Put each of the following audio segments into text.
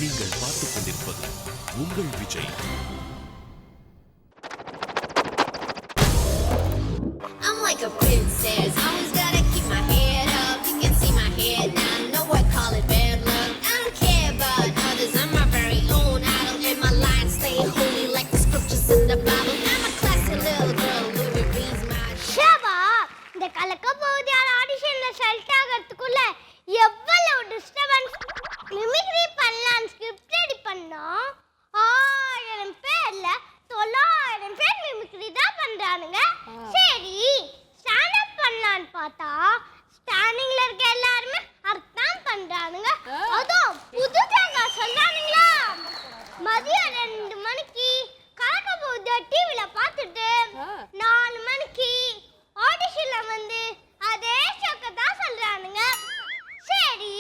நீங்கள் பார்த்துக் கொண்டிருப்பது உங்கள் Vijay. I'm like a princess, always gotta keep my head up. You can see my head now, no I call it bad luck. I don't care about others, I'm my very own idol. And my lines stay holy like the scriptures in the Bible. I'm a classy little girl, Louis V's my ஷபா, இந்த கலக்க போகுதியார் ஆடிஷன்ல select ஆகிறதுக்குள்ள எவ்வளவு disturbance. Mimicry பண்ணலான்னு script ready பண்ணோம். 1000 பேர்ல 900 பேர் mimicry தான் பண்றானுங்க. சரி ஸ்டாண்ட் அப் பண்ணலான்னு பார்த்தா ஸ்டாண்டிங்ல இருக்க எல்லாருமே அர்த்தம் பண்றானுங்க. அதுவும் புது ஜாகா சொல்றானுங்களா. மதியம் 2 மணிக்கு கலக்க போகுதியா டிவில பார்த்துட்டு 4 மணிக்கு ஆடிஷன்ல வந்து அதே ஷோக்க தான் சொல்றானுங்க. சரி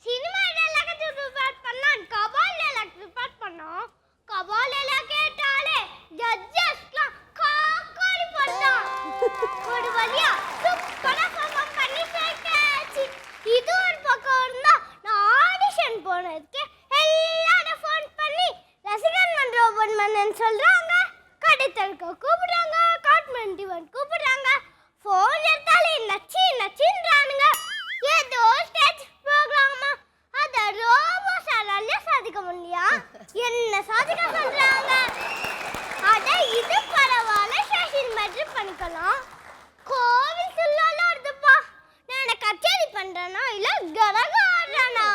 சினிமா டயலாக் ப்ரிப்பேர் பண்ணான், கபால் டயலாக் ப்ரிப்பேர் பண்ணோம். கபால் டயலாக் கேட்டாலே ஜட்ஜஸ்லாம் காக்காளி போட்டான். ஒரு வழியா சூப்பரா பெர்ஃபார்ம் பண்ணி சேர்த்தாச்சு. இது ஒரு பக்கம் இருந்தா நான் ஆடிஷன் போனதுக்கு எல்லாரும் ஃபோன் பண்ணி ரசிகர் மன்றம் ஓபன் பண்ணேன்னு சொல்றாங்க. கடைத்தலுக்கு கூப்பிடுறாங்க, காட்மெண்ட் இவன் கூப்பிடுறாங்க. ஃபோன் எடுத்தாலே நச்சி நச்சின்றானுங்க. ஏதோ ஸ்டேஜ் ப்ரோக்ராமா, அத ரோபோ சாரால சாதிக்க முடியா? என்ன சாதிக்க சொல்றாங்க? அட இது பரவாயில்ல, சோஷியல் மீடியா பண்ணிக்கலாம். கோவில் சொல்லால வருதுப்பா. நான் கச்சேரி பண்றேனா இல்ல கரகா ஆடுறேனா?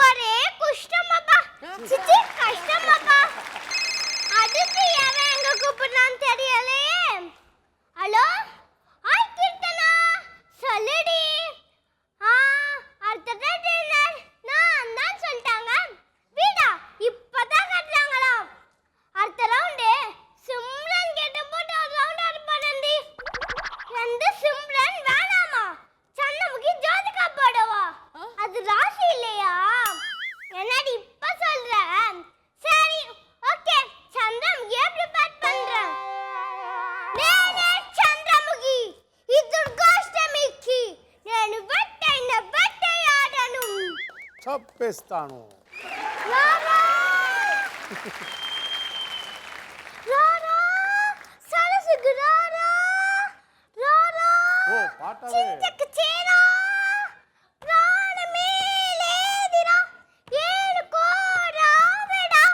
ஒரே குஷ்டமாப்பா, சிச்சி கஷ்டமாப்பா. அதுக்கு எவன் எங்க கூப்பிடுறான்னு தெரியலையே. ஹலோ ஹாய் கீர்த்தனா, சொல்லுடி. அடுத்த டின்னர் நான் தான் சொல்லிட்டாங்க. வீடா இப்பதான் கட்டுறாங்களாம். அடுத்த ரவுண்டு சிம்ரன் கேட்டு போட்டு ஒரு ரவுண்ட் அடிப்பானந்தி. எந்த சிம்ரன் வேணாமா, சன்னமுகி ஜோதிகா போடவா? அது ராசி இல்லையா? என்னடி இப்ப சொல்ற? சரி ஓகே, சந்திரமுகியை ப்ரிப்பேர் பண்றேன். నేనే చంద్రముఖి, ఈ దుర్గాష్టమికి నేను వెట్టైన వెట్టయాడను. చంపేస్తాను. రారా రారా సరసుకు రారా రారా. ఓ పాటవే. చింతకు చేరా ప్రాణమే లేదిరా, ఏనుకో రావెడా,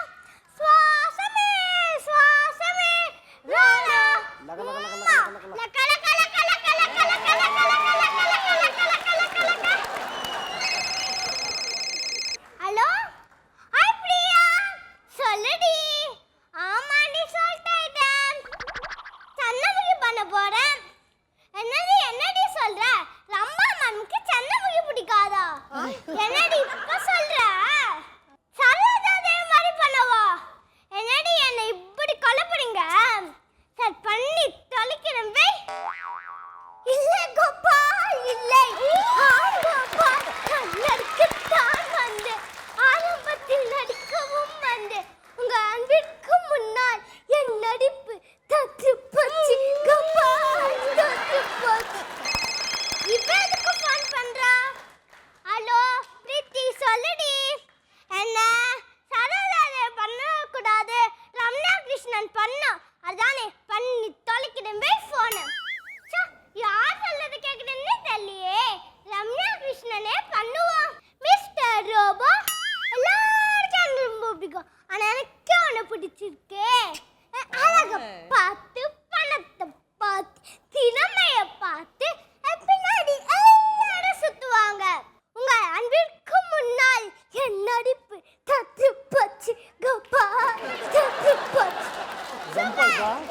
శ్వాసమే శ్వాసమే రారా. లగ లగ లగ లగ లగ లగ. ஹலோ ஹாய் பிரியா, சொல்லுடி. ஆமாண்டி சொல்லிட்டேன், சன்னமுகி பண்ண போறேன். என்னடி சொல்ற? ரம்பா மேம்க்கு சன்னமுகி பிடிக்காதா? என்னடி இப்ப சொல்ற? சரோஜாதேவி மாதிரி பண்ணவா? என்னடி என்னை இப்படி கொலைப்படுங்க? சார் பண்ணி தொலைக்கிறேன் வை. இல்லை கோபால் இல்லை. கோபால் நடிக்கத்தான் வந்து, ஆரம்பத்தில் நடிக்கவும் வந்து, உங்க அன்பிற்கு முன்னால் என் நடிப்பு தத்து போச்சு கோபால், தத்து போச்சு. இப்ப எதுக்கு ஃபோன் பண்றா? ஹலோ பிரீத்தி, சொல்லுடி. என்ன சரோஜாதேவி பண்ணக்கூடாது, ரம்யா கிருஷ்ணன் பண்ணும், அதானே பண்ணி தொலைக்கிறேன் வை ஃபோனு. யார் சொல்றது கேக்குறேன்னு தெரியலையே. ரம்யா கிருஷ்ணனே பண்ணுவோம். மிஸ்டர் ரோபோ எல்லாருக்கும் ரொம்ப பிடிக்கும், ஆனா எனக்கு அவனை பிடிச்சிருக்கே. அழக பார்த்து, பணத்தை பார்த்து, திறமைய பார்த்து பின்னாடி எல்லாரும் சுத்துவாங்க. உங்க அன்பிற்கு முன்னால் என் நடிப்பு தத்து போச்சு கோபால், தத்து போச்சு.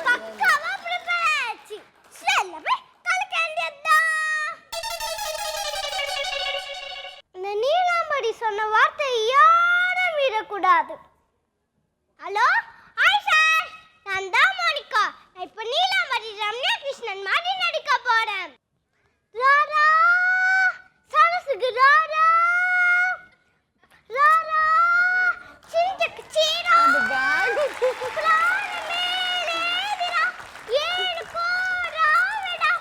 பக்காவா ப்ரிப்பேர் ஆச்சு. செல்லவே இந்த நீலாம்பரி சொன்ன வார்த்தை யாரும் விடக்கூடாது. ஹலோ ஹாய் சார், நான் தான் மோனிகா. நான் இப்போ நீலாம்பரி ரம்யா கிருஷ்ணன் மாதிரி நடிக்க போறேன். ராரா சரசுக்கு ராரா ராரா, சிந்தக்கு சீரா பிராணமே லேதிரா, ஏனுக்கோ ராவெடா,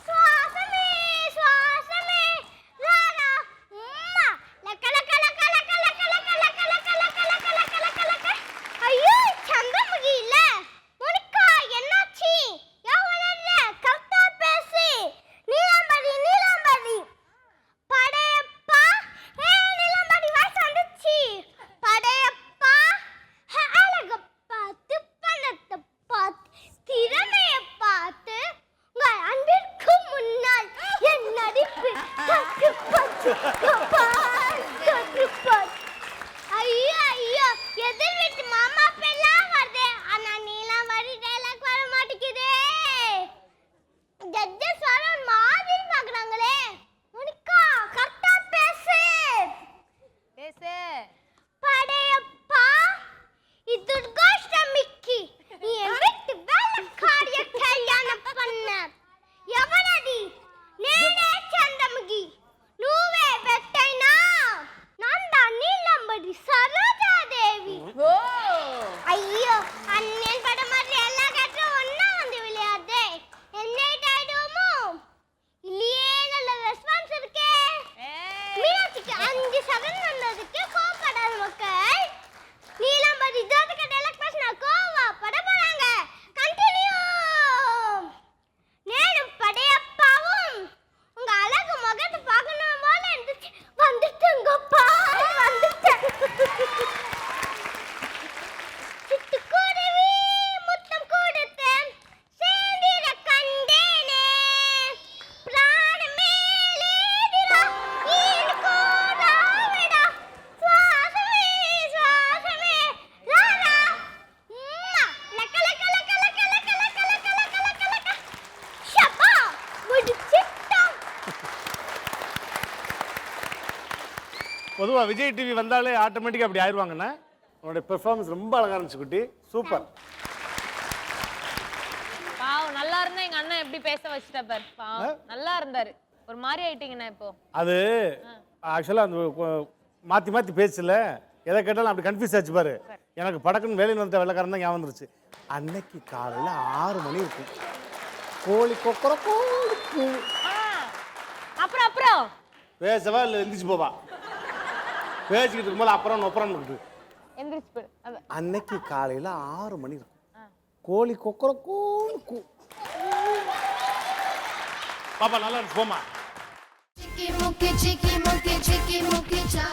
சுவாசமே சுவாசமே ராரா. லக்க லக்க லக்க லக்க லக்க லக்க லக்க லக்க பொதுவா விஜய் டிவி வந்தாலே ஆட்டோமேட்டிக்கா அப்படி ஆயிடுவாங்கண்ணா. உன்னோட பெர்ஃபார்மன்ஸ் ரொம்ப அழகா இருந்துச்சு குட்டி, சூப்பர். பாவம் நல்லா இருந்தா எங்க அண்ணன் எப்படி பேச வச்சிட்ட பாரு. பாவம் நல்லா இருந்தாரு, ஒரு மாதிரி ஆயிட்டீங்கண்ணா இப்போ. அது ஆக்சுவலா அந்த மாத்தி மாத்தி பேசல, எதை கேட்டாலும் அப்படி கன்ஃபியூஸ் ஆச்சு பாரு. எனக்கு படக்குன்னு வேலையில் வந்த வெள்ளக்காரன் தான் ஞாபகம் வந்துருச்சு. அன்னைக்கு காலையில் 6 மணி இருக்கும், கோழி கொக்கர அப்புறம் அப்புறம் பேசவா இல்லை எந்திரிச்சு போவா, பேசிக்கிட்டு இருக்கும்போது அப்புறம் நொப்புறம் இருக்குது. எந்திரிச்சு போயிடு. அன்னைக்கு காலையில் 6 மணி இருக்கும், கோழி கொக்கர பாப்பா நல்லா இருக்கு போமா. Chicky mookie, chicky mookie, chicky mookie, cha.